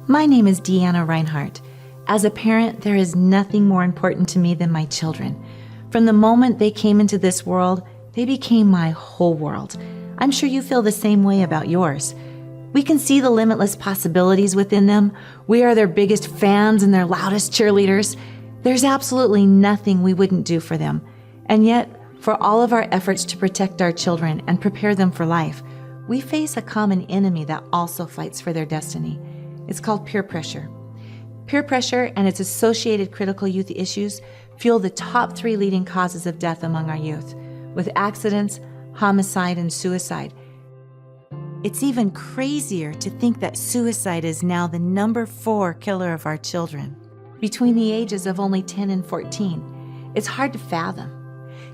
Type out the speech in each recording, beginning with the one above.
My name is Deanna Reinhardt. As a parent, there is nothing more important to me than my children. From the moment they came into this world, they became my whole world. I'm sure you feel the same way about yours. We can see the limitless possibilities within them. We are their biggest fans and their loudest cheerleaders. There's absolutely nothing we wouldn't do for them. And yet, for all of our efforts to protect our children and prepare them for life, we face a common enemy that also fights for their destiny. It's called peer pressure. Peer pressure and its associated critical youth issues fuel the top 3 leading causes of death among our youth, with accidents, homicide, and suicide. It's even crazier to think that suicide is now the number 4 killer of our children, between the ages of only 10 and 14. It's hard to fathom.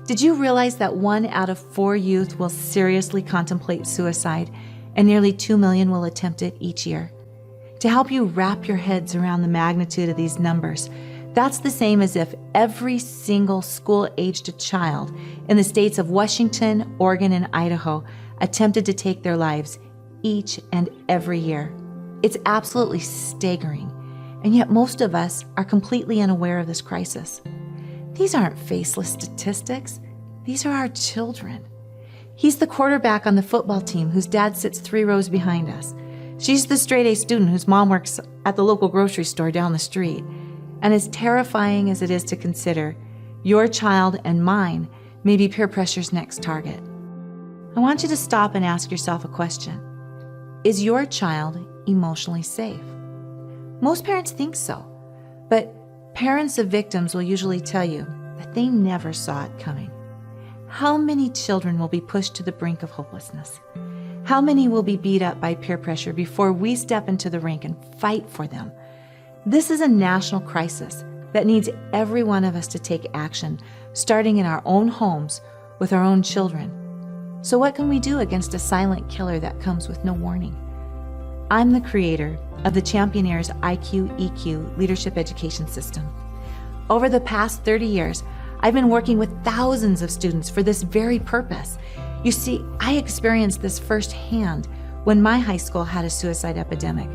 Did you realize that 1 out of 4 youth will seriously contemplate suicide, and nearly 2 million will attempt it each year? To help you wrap your heads around the magnitude of these numbers, that's the same as if every single school-aged child in the states of Washington, Oregon, and Idaho attempted to take their lives each and every year. It's absolutely staggering, and yet most of us are completely unaware of this crisis. These aren't faceless statistics. These are our children. He's the quarterback on the football team whose dad sits 3 rows behind us. She's the straight-A student whose mom works at the local grocery store down the street. And as terrifying as it is to consider, your child and mine may be peer pressure's next target. I want you to stop and ask yourself a question. Is your child emotionally safe? Most parents think so, but parents of victims will usually tell you that they never saw it coming. How many children will be pushed to the brink of hopelessness? How many will be beat up by peer pressure before we step into the rink and fight for them? This is a national crisis that needs every one of us to take action, starting in our own homes with our own children. So what can we do against a silent killer that comes with no warning? I'm the creator of the Championeers IQ-EQ Leadership Education System. Over the past 30 years, I've been working with thousands of students for this very purpose. You see, I experienced this firsthand when my high school had a suicide epidemic.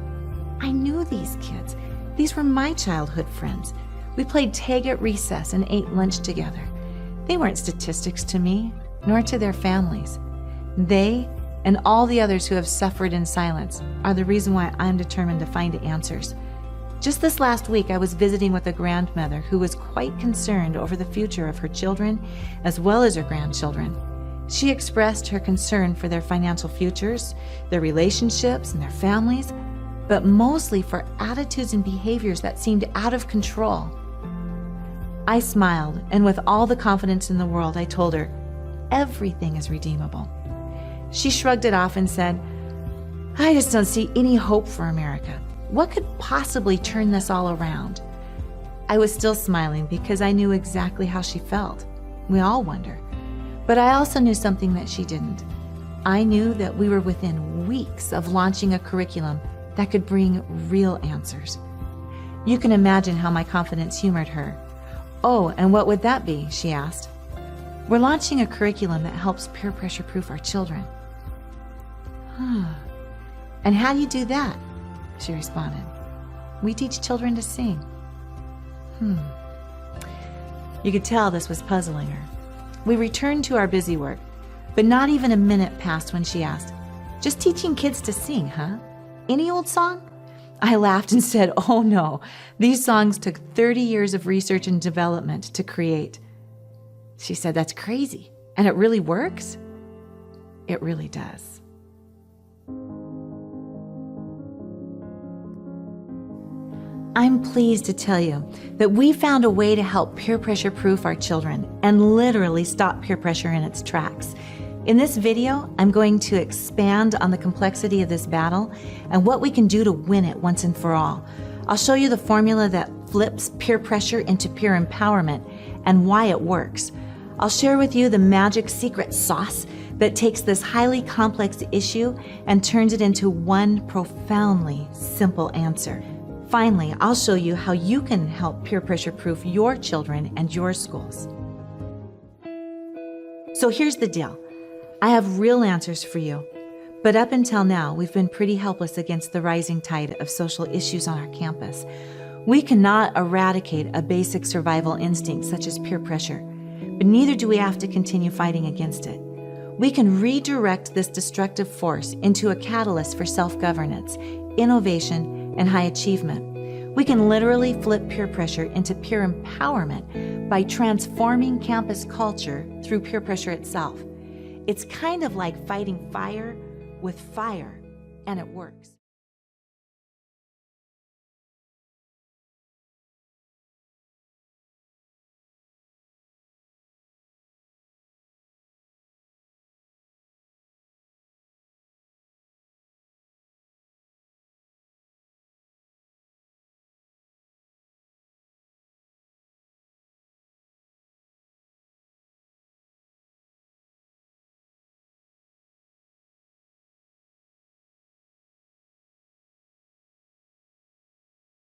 I knew these kids. These were my childhood friends. We played tag at recess and ate lunch together. They weren't statistics to me, nor to their families. They and all the others who have suffered in silence are the reason why I'm determined to find answers. Just this last week, I was visiting with a grandmother who was quite concerned over the future of her children as well as her grandchildren. She expressed her concern for their financial futures, their relationships, and their families, but mostly for attitudes and behaviors that seemed out of control. I smiled, and with all the confidence in the world, I told her, everything is redeemable. She shrugged it off and said, I just don't see any hope for America. What could possibly turn this all around? I was still smiling because I knew exactly how she felt. We all wonder. But I also knew something that she didn't. I knew that we were within weeks of launching a curriculum that could bring real answers. You can imagine how my confidence humored her. Oh, and what would that be? She asked. We're launching a curriculum that helps peer pressure proof our children. And how do you do that? She responded. We teach children to sing. You could tell this was puzzling her. We returned to our busy work, but not even a minute passed when she asked, just teaching kids to sing, huh? Any old song? I laughed and said, oh no, these songs took 30 years of research and development to create. She said, that's crazy. And it really works? It really does. I'm pleased to tell you that we found a way to help peer pressure proof our children and literally stop peer pressure in its tracks. In this video, I'm going to expand on the complexity of this battle and what we can do to win it once and for all. I'll show you the formula that flips peer pressure into peer empowerment and why it works. I'll share with you the magic secret sauce that takes this highly complex issue and turns it into one profoundly simple answer. Finally, I'll show you how you can help peer pressure proof your children and your schools. So here's the deal. I have real answers for you, But up until now, we've been pretty helpless against the rising tide of social issues on our campus. We cannot eradicate a basic survival instinct such as peer pressure, but neither do we have to continue fighting against it. We can redirect this destructive force into a catalyst for self-governance, innovation, and high achievement. We can literally flip peer pressure into peer empowerment by transforming campus culture through peer pressure itself. It's kind of like fighting fire with fire, and it works.